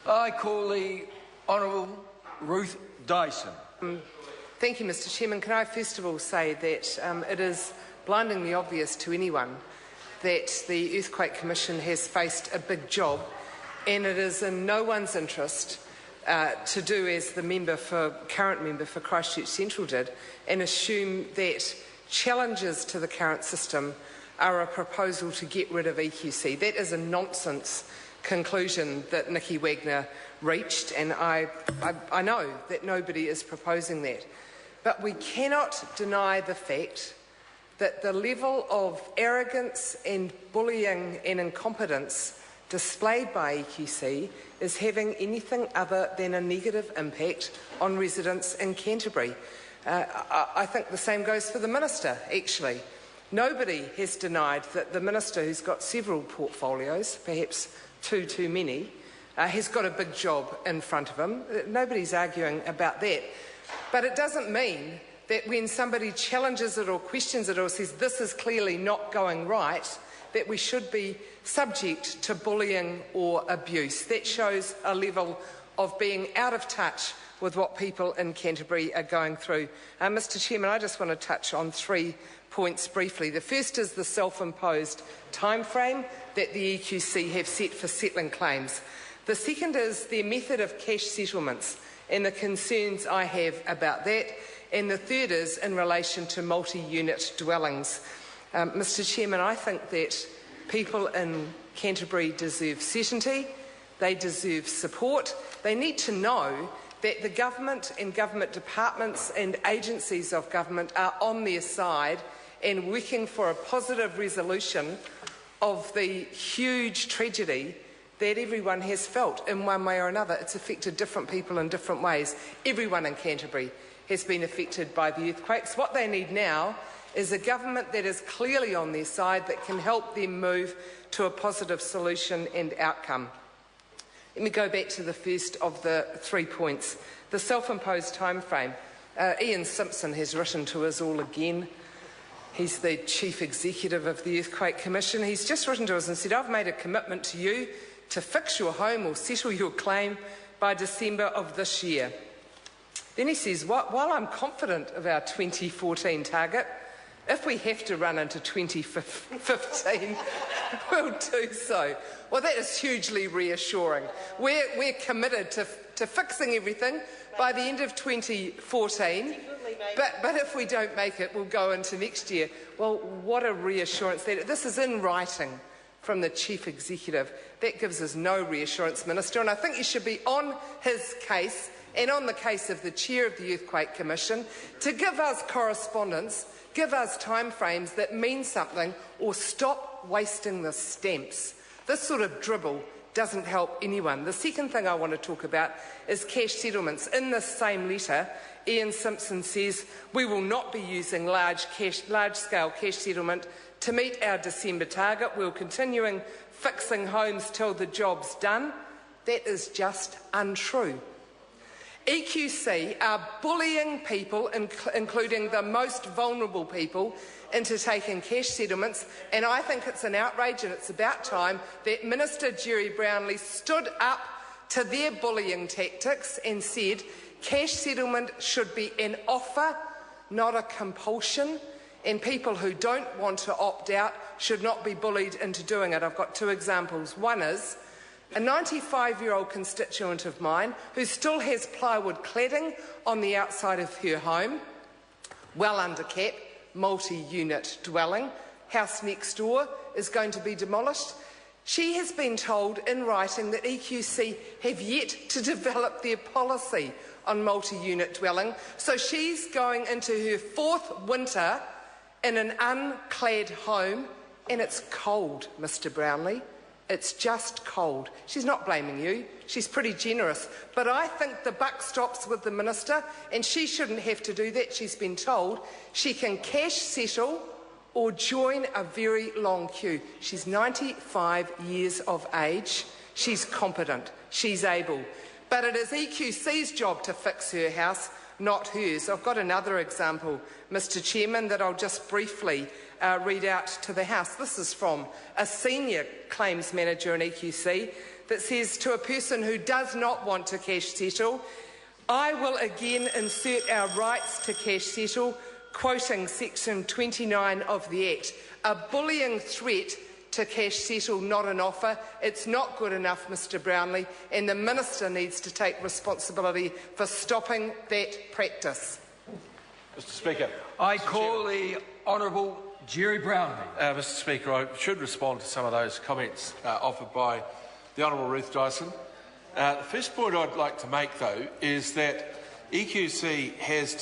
I call the Honourable Ruth Dyson. Thank you, Mr Chairman. Can I first of all say that it is blindingly obvious to anyone that the Earthquake Commission has faced a big job, and it is in no one's interest to do as the current member for Christchurch Central did and assume that challenges to the current system are a proposal to get rid of EQC. That is a nonsense conclusion that Nicky Wagner reached, and I know that nobody is proposing that. But we cannot deny the fact that the level of arrogance and bullying and incompetence displayed by EQC is having anything other than a negative impact on residents in Canterbury. I think the same goes for the Minister, actually. Nobody has denied that the Minister, who's got several portfolios, perhaps too many, has got a big job in front of him. Nobody's arguing about that. But it doesn't mean that when somebody challenges it or questions it or says this is clearly not going right, that we should be subject to bullying or abuse. That shows a level of being out of touch with what people in Canterbury are going through. Mr Chairman, I just want to touch on 3 points briefly. The first is the self-imposed timeframe that the EQC have set for settling claims. The second is their method of cash settlements and the concerns I have about that. And the third is in relation to multi-unit dwellings. Mr Chairman, I think that people in Canterbury deserve certainty, they deserve support, they need to know that the government and government departments and agencies of government are on their side and working for a positive resolution of the huge tragedy that everyone has felt in one way or another. It's affected different people in different ways. Everyone in Canterbury has been affected by the earthquakes. What they need now is a government that is clearly on their side, that can help them move to a positive solution and outcome. Let me go back to the first of the 3 points, the self-imposed timeframe. Ian Simpson has written to us all again. He's the Chief Executive of the Earthquake Commission. He's just written to us and said, I've made a commitment to you to fix your home or settle your claim by December of this year. Then he says, while I'm confident of our 2014 target, if we have to run into 2015, we'll do so. Well, that is hugely reassuring. We're committed to fixing everything by the end of 2014, but if we don't make it, we'll go into next year. Well, what a reassurance that this is in writing from the Chief Executive. That gives us no reassurance, Minister, and I think you should be on his case and on the case of the Chair of the Earthquake Commission to give us correspondence, give us timeframes that mean something, or stop wasting the stamps. This sort of dribble doesn't help anyone. The second thing I want to talk about is cash settlements. In this same letter, Ian Simpson says we will not be using large-scale cash settlement to meet our December target. We're continuing fixing homes till the job's done. That is just untrue. EQC are bullying people, including the most vulnerable people, into taking cash settlements, and I think it's an outrage and it's about time that Minister Jerry Brownlee stood up to their bullying tactics and said cash settlement should be an offer, not a compulsion, and people who don't want to opt out should not be bullied into doing it. I've got 2 examples. One is a 95-year-old constituent of mine who still has plywood cladding on the outside of her home, well under cap, multi-unit dwelling. House next door is going to be demolished. She has been told in writing that EQC have yet to develop their policy on multi-unit dwelling, so she's going into her 4th winter in an unclad home, and it's cold, Mr Brownlee. It's just cold. She's not blaming you. She's pretty generous. But I think the buck stops with the Minister, and she shouldn't have to do that. She's been told she can cash settle or join a very long queue. She's 95 years of age. She's competent. She's able. But it is EQC's job to fix her house, not hers. I've got another example, Mr Chairman, that I'll just briefly read out to the House. This is from a senior claims manager in EQC. that says to a person who does not want to cash settle, I will again insert our rights to cash settle, quoting section 29 of the Act. A bullying threat to cash settle, not an offer. It's not good enough, Mr Brownlee, and the Minister needs to take responsibility for stopping that practice. Mr Speaker. I call the Honourable Jerry Brownlee. Mr Speaker, I should respond to some of those comments offered by the Honourable Ruth Dyson. The first point I'd like to make, though, is that EQC has